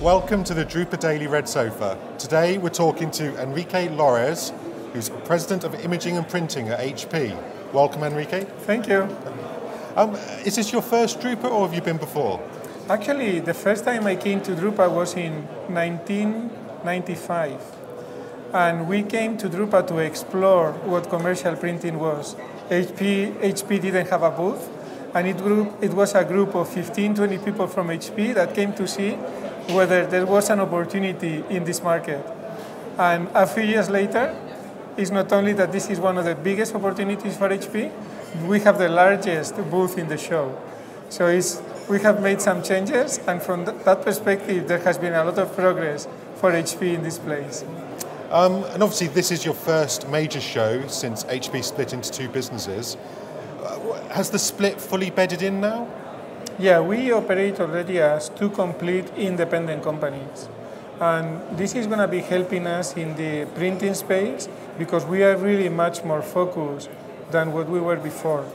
Welcome to the Drupa Daily Red Sofa. Today we're talking to Enrique Lores, who's President of Imaging and Printing at HP. Welcome, Enrique. Thank you. Is this your first Drupa or have you been before? Actually, the first time I came to Drupa was in 1995. And we came to Drupa to explore what commercial printing was. HP didn't have a booth, and it was a group of 15, 20 people from HP that came to see whether there was an opportunity in this market. And a few years later, it's not only that this is one of the biggest opportunities for HP, we have the largest booth in the show. So we have made some changes, and from that perspective, there has been a lot of progress for HP in this place. And obviously this is your first major show since HP split into two businesses. Has the split fully bedded in now? Yeah, we operate already as two complete independent companies. And this is going to be helping us in the printing space because we are really much more focused than what we were before.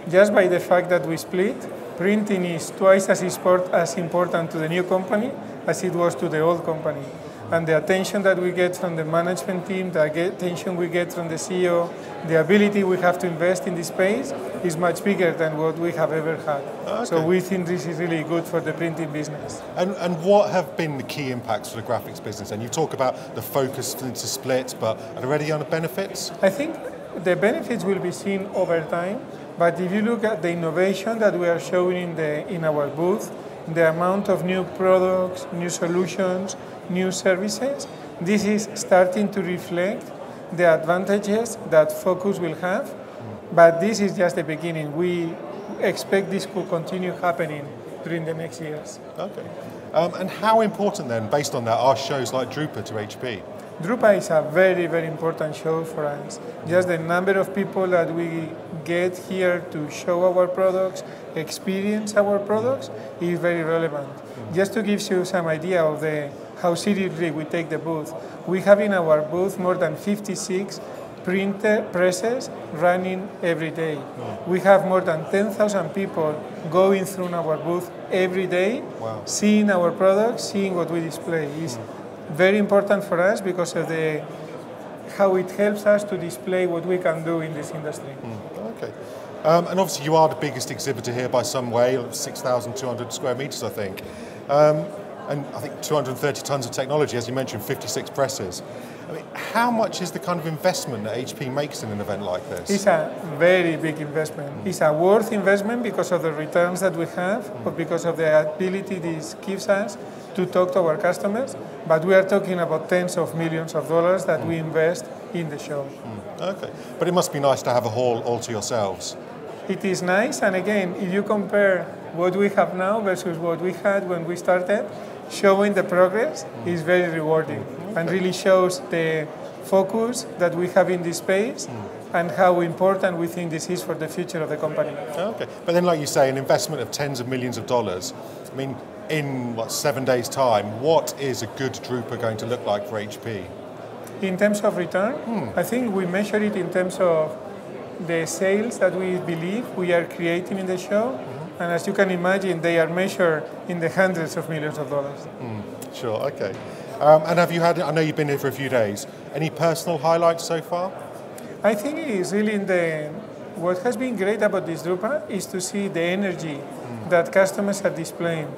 Just by the fact that we split, printing is twice as important to the new company as it was to the old company. And the attention that we get from the management team, the attention we get from the CEO, the ability we have to invest in this space is much bigger than what we have ever had. Okay. So we think this is really good for the printing business. And what have been the key impacts for the graphics business? And you talk about the focus to split, but are there any other benefits? I think the benefits will be seen over time, but if you look at the innovation that we are showing in our booth, the amount of new products, new solutions, new services, this is starting to reflect the advantages that Focus will have, but this is just the beginning. We expect this to continue happening during the next years. Okay. And how important then, based on that, are shows like Drupa to HP? Drupa is a very, very important show for us. Just the number of people that we get here to show our products, experience our products, is very relevant. Just to give you some idea of how seriously we take the booth, we have in our booth more than 56 printer presses running every day. We have more than 10,000 people going through our booth every day, seeing our products, seeing what we display. It's very important for us because of how it helps us to display what we can do in this industry. Okay. And obviously you are the biggest exhibitor here by some way, 6,200 square meters, I think. And I think 230 tons of technology, as you mentioned, 56 presses. I mean, how much is the kind of investment that HP makes in an event like this? It's a very big investment. It's a worth investment because of the returns that we have, but because of the ability this gives us to talk to our customers. But we are talking about tens of millions of dollars that we invest in the show. Okay, but it must be nice to have a hall all to yourselves. It is nice, and again, if you compare what we have now versus what we had when we started, showing the progress is very rewarding and really shows the focus that we have in this space and how important we think this is for the future of the company. Okay, but then like you say, an investment of tens of millions of dollars, I mean, in 7 days' time, what is a good Drupa going to look like for HP? In terms of return, I think we measure it in terms of the sales that we believe we are creating in the show. And as you can imagine, they are measured in the hundreds of millions of dollars. Sure, okay. And have you had, I know you've been here for a few days, any personal highlights so far? I think it is really what has been great about this Drupa is to see the energy that customers are displaying.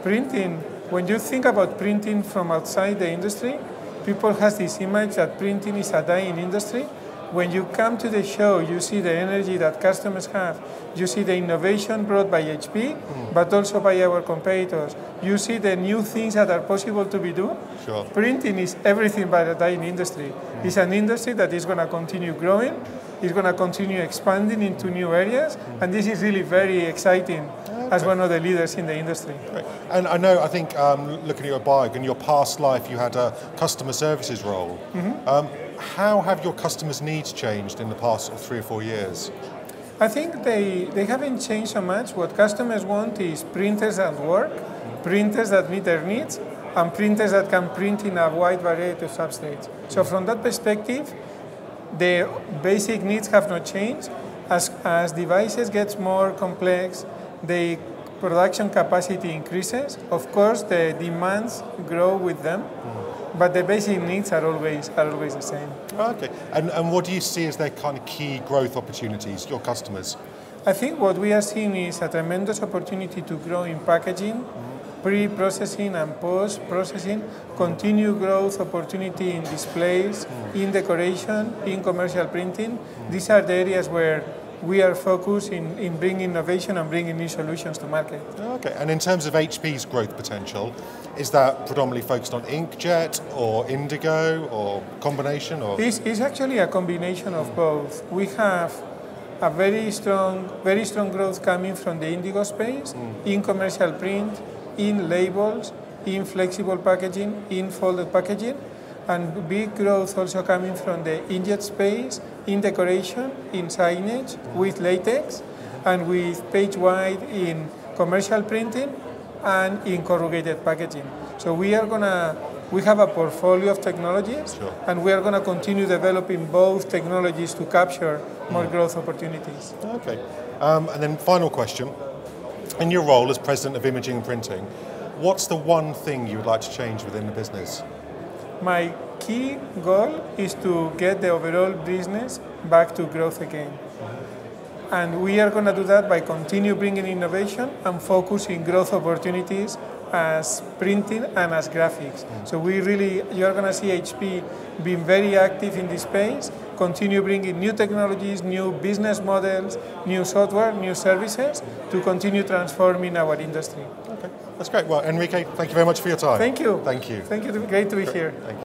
Printing, when you think about printing from outside the industry, people have this image that printing is a dying industry. When you come to the show, you see the energy that customers have. You see the innovation brought by HP, but also by our competitors. You see the new things that are possible to be done. Sure. Printing is everything but a dying industry. It's an industry that is going to continue growing. It's going to continue expanding into new areas. And this is really very exciting as one of the leaders in the industry. Great. And I think looking at your bio, in your past life, you had a customer services role. How have your customers' needs changed in the past 3 or 4 years? I think they haven't changed so much. What customers want is printers that work, printers that meet their needs, and printers that can print in a wide variety of substrates. So from that perspective, the basic needs have not changed. As devices get more complex, they production capacity increases, of course the demands grow with them, but the basic needs are always the same. Okay, and what do you see as their kind of key growth opportunities, your customers? I think what we are seeing is a tremendous opportunity to grow in packaging, pre-processing and post-processing, continued growth opportunity in displays, in decoration, in commercial printing. These are the areas where we are focused in bringing innovation and bringing new solutions to market. Okay, and in terms of HP's growth potential, is that predominantly focused on inkjet or indigo or combination? Or? It's actually a combination of both. We have a very strong growth coming from the indigo space, in commercial print, in labels, in flexible packaging, in folded packaging, and big growth also coming from the inkjet space, in decoration, in signage, with latex, and with page wide in commercial printing and in corrugated packaging. So we have a portfolio of technologies, Sure. and we are going to continue developing both technologies to capture more growth opportunities. Okay, and then final question. In your role as President of Imaging and Printing, what's the one thing you would like to change within the business? My key goal is to get the overall business back to growth again. And we are going to do that by continue bringing innovation and focusing growth opportunities as printing and as graphics. So you're going to see HP being very active in this space, continue bringing new technologies, new business models, new software, new services to continue transforming our industry. Okay, that's great. Well, Enrique, thank you very much for your time. Thank you. Thank you. Thank you. Great to be here. Thank you.